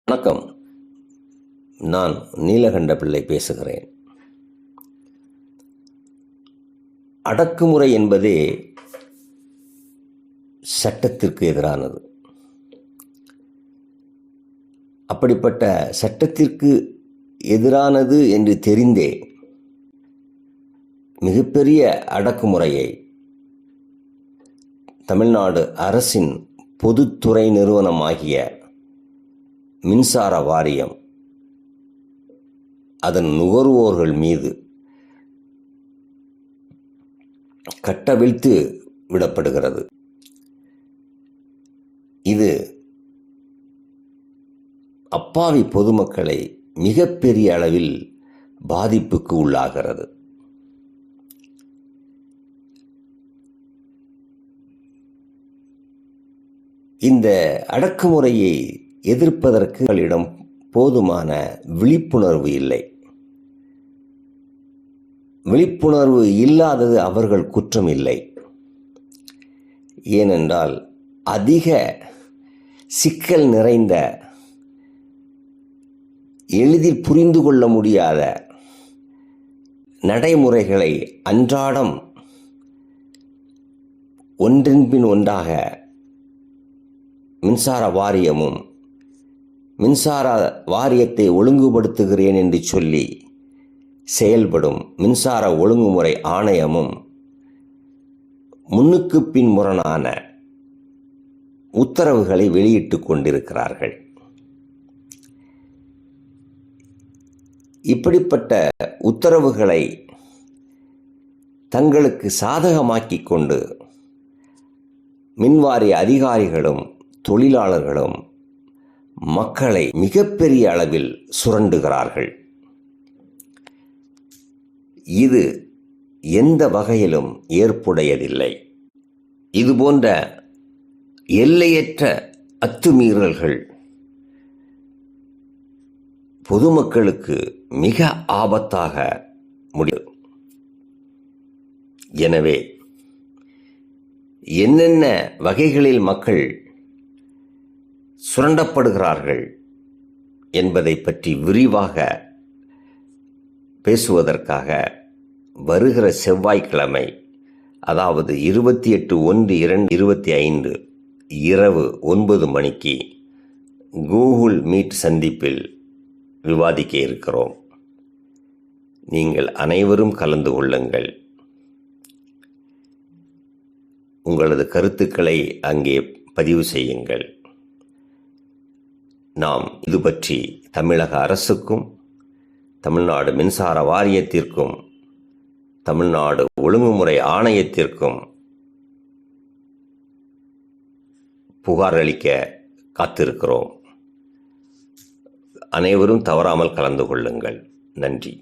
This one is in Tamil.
வணக்கம். நான் நீலகண்ட பிள்ளை பேசுகிறேன். அடக்குமுறை என்பதே சட்டத்திற்கு எதிரானது. அப்படிப்பட்ட சட்டத்திற்கு எதிரானது என்று தெரிந்தே மிகப்பெரிய அடக்குமுறையை தமிழ்நாடு அரசின் பொதுத்துறை நிறுவனமாகிய மின்சார வாரியம் அதன் நுகர்வோர்கள் மீது கட்டவிழ்த்து விடப்படுகிறது. இது அப்பாவி பொதுமக்களை மிகப்பெரிய அளவில் பாதிப்புக்கு உள்ளாகிறது. இந்த அடக்குமுறையை எதிர்ப்பதற்கு அவர்களிடம் போதுமான விழிப்புணர்வு இல்லை. விழிப்புணர்வு இல்லாதது அவர்கள் குற்றம் இல்லை. ஏனென்றால் அதிக சிக்கல் நிறைந்த, எளிதில் புரிந்து கொள்ள முடியாத நடைமுறைகளை அன்றாடம் ஒன்றின் பின் ஒன்றாக மின்சார வாரியமும் மின்சார வாரியத்தை ஒழுங்குபடுத்துகிறேன் என்று சொல்லி செயல்படும் மின்சார ஒழுங்குமுறை ஆணையமும் முன்னுக்கு பின் முரணான உத்தரவுகளை வெளியிட்டுக் கொண்டிருக்கிறார்கள். இப்படிப்பட்ட உத்தரவுகளை தங்களுக்கு சாதகமாக்கிக் கொண்டு மின்வாரிய அதிகாரிகளும் தொழிலாளர்களும் மக்களை மிகப்பெரிய அளவில் சுரண்டுகிறார்கள். இது எந்த வகையிலும் ஏற்புடையதில்லை. இதுபோன்ற எல்லையற்ற அத்துமீறல்கள் பொதுமக்களுக்கு மிக ஆபத்தாக முடியும். எனவே என்னென்ன வகைகளில் மக்கள் சுரண்டப்படுகிறார்கள் என்பதை பற்றி விரிவாக பேசுவதற்காக வருகிற செவ்வாய்க்கிழமை, அதாவது 28/1/2025 இரவு 9 மணிக்கு கூகுள் மீட் சந்திப்பில் விவாதிக்க இருக்கிறோம். நீங்கள் அனைவரும் கலந்து கொள்ளுங்கள். உங்களது கருத்துக்களை அங்கே பதிவு செய்யுங்கள். நாம் இது பற்றி தமிழக அரசுக்கும், தமிழ்நாடு மின்சார வாரியத்திற்கும், தமிழ்நாடு ஒழுங்குமுறை ஆணையத்திற்கும் புகார் அளிக்க காத்திருக்கிறோம். அனைவரும் தவறாமல் கலந்து கொள்ளுங்கள். நன்றி.